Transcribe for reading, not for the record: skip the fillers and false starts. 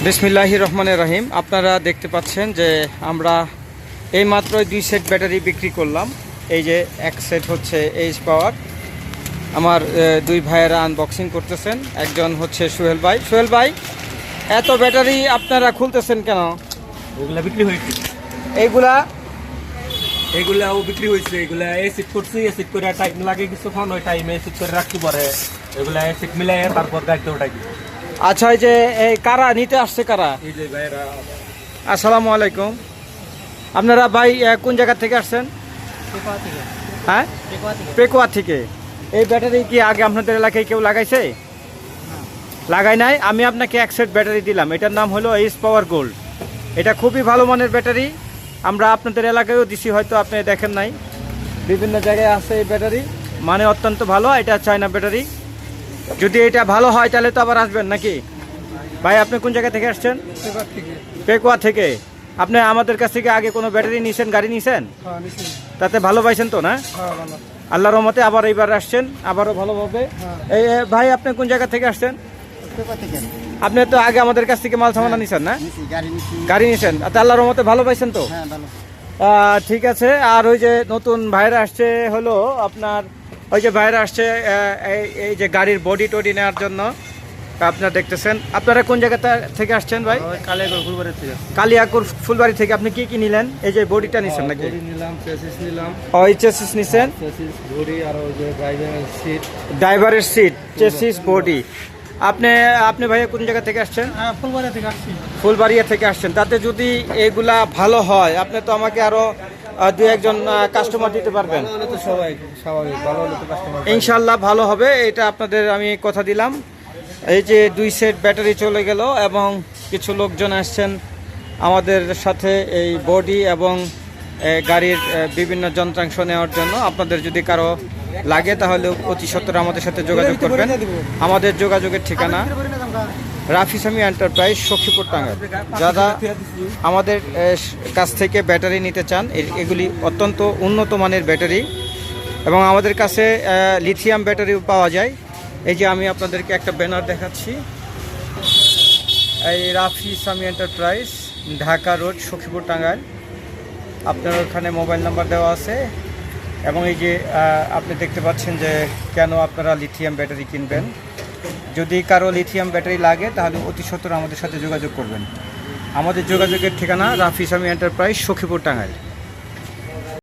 বিসমিল্লাহির রহমানির রহিম। আপনারা দেখতে পাচ্ছেন যে আমরা এই মাত্র 2 সেট ব্যাটারি বিক্রি করলাম। এই যে এক সেট হচ্ছে এইচ পাওয়ার। আমার দুই ভাইয়েরা আনবক্সিং করতেছেন। একজন হচ্ছে সোহেল ভাই। সোহেল ভাই, এত ব্যাটারি আপনারা খুলতেছেন কেন? এগুলা বিক্রি হয়েছে, এগুলাও বিক্রি হয়েছে। এগুলা এসিড করছি, এসিড করে টাইম লাগে কিছুক্ষণ, ওই টাইমে এসিড করে রাখতে পারে। এগুলা এসিড মিলাই তারপর গাড়িতে ওঠাই দিব। আচ্ছা, এই যে এই কারা নিতে আসছে কারা? এই যে ভাইরা, আসসালামু আলাইকুম। আপনারা ভাই কোন জায়গা থেকে আসছেন? হ্যাঁ, পেকুয়া থেকে। এই ব্যাটারি কি আগে আপনাদের এলাকায় কেউ লাগাইছে? লাগাই নাই। আমি আপনাকে এক সেট ব্যাটারি দিলাম। এটার নাম হলো এইচ পাওয়ার গোল্ড। এটা খুবই ভালো মানের ব্যাটারি। আমরা আপনাদের এলাকায়ও দিছি, হয়তো আপনি দেখেন নাই। বিভিন্ন জায়গায় আছে এই ব্যাটারি, মানে অত্যন্ত ভালো। এটা চায়না ব্যাটারি। যদি এটা ভালো হয় তাহলে তো আবার আসবেন নাকি? ভাই, আপনি কোন জায়গা থেকে আসছেন? পেকুয়া থেকে। আপনি আমাদের কাছ থেকে আগে কোনো ব্যাটারি নিয়েছেন, গাড়ি নিয়েছেন? তাতে ভালো পাইছেন তো না? আল্লাহর রহমতে আবার এইবার আসছেন, আবারও ভালো হবে। এই ভাই, আপনি কোন জায়গা থেকে আসছেন? আপনি তো আগে আমাদের কাছ থেকে মাল সামানা নিছেন না? গাড়ি নিছেন। আল্লাহর রহমতে ভালো পাইছেন তো? ঠিক আছে। আর ওই যে নতুন ভাইরা আসছে হলো আপনার, ওই যে ভাইরা আসছে এই যে গাড়ির বডি টডি নেওয়ার জন্য। আপনারা দেখতেছেন। আপনারা কোন জায়গা থেকে আসছেন ভাই? কালিয়াকৈর ফুলবাড়ি থেকে। কালিয়াকৈর ফুলবাড়ি থেকে। আপনি কি কি নিলেন? এই যে বডিটা নিছেন নাকি? বডি নিলাম, চেসিস নিলাম। ওই চেসিস নিছেন? চেসিস, বডি আর ওই যে ড্রাইভারের সিট। ড্রাইভারের সিট, চেসিস, বডি। আপনি ভাইয়া কোন জায়গা থেকে আসছেন? ফুলবাড়িয়া থেকে আসছি। ফুলবাড়িয়া থেকে আসছেন। তাতে যদি এগুলা ভালো হয়, আপনি তো আমাকে আরো দু একজন কাস্টমার দিতে পারবেন। ভালো হলে তো সবাই স্বাভাবিক, ভালো হলে তো কাস্টমার। ইনশাল্লাহ ভালো হবে, এটা আপনাদের আমি কথা দিলাম। এই যে 2 সেট ব্যাটারি চলে গেল এবং কিছু লোকজন আসছেন আমাদের সাথে এই বডি এবং গাড়ির বিভিন্ন যন্ত্রাংশ নেওয়ার জন্য। আপনাদের যদি কারো লাগে তাহলে অতি সত্বর আমাদের সাথে যোগাযোগ করবেন। আমাদের যোগাযোগের ঠিকানা রাফি সামি এন্টারপ্রাইজ, সখীপুর, টাঙ্গাইল। যারা আমাদের কাছ থেকে ব্যাটারি নিতে চান, এগুলি অত্যন্ত উন্নত মানের ব্যাটারি এবং আমাদের কাছে লিথিয়াম ব্যাটারিও পাওয়া যায়। এই যে আমি আপনাদেরকে একটা ব্যানার দেখাচ্ছি। এই রাফি সামি এন্টারপ্রাইজ, ঢাকা রোড, সখীপুর, টাঙ্গাইল। আপনার ওখানে মোবাইল নাম্বার দেওয়া আছে এবং এই যে আপনি দেখতে পাচ্ছেন যে কেন আপনারা লিথিয়াম ব্যাটারি কিনবেন। যদি কারো লিথিয়াম ব্যাটারি লাগে তাহলে অতি সত্বর আমাদের সাথে যোগাযোগ করবেন। আমাদের যোগাযোগের ঠিকানা রাফি সামি এন্টারপ্রাইজ, সখীপুর, টাঙ্গাইল।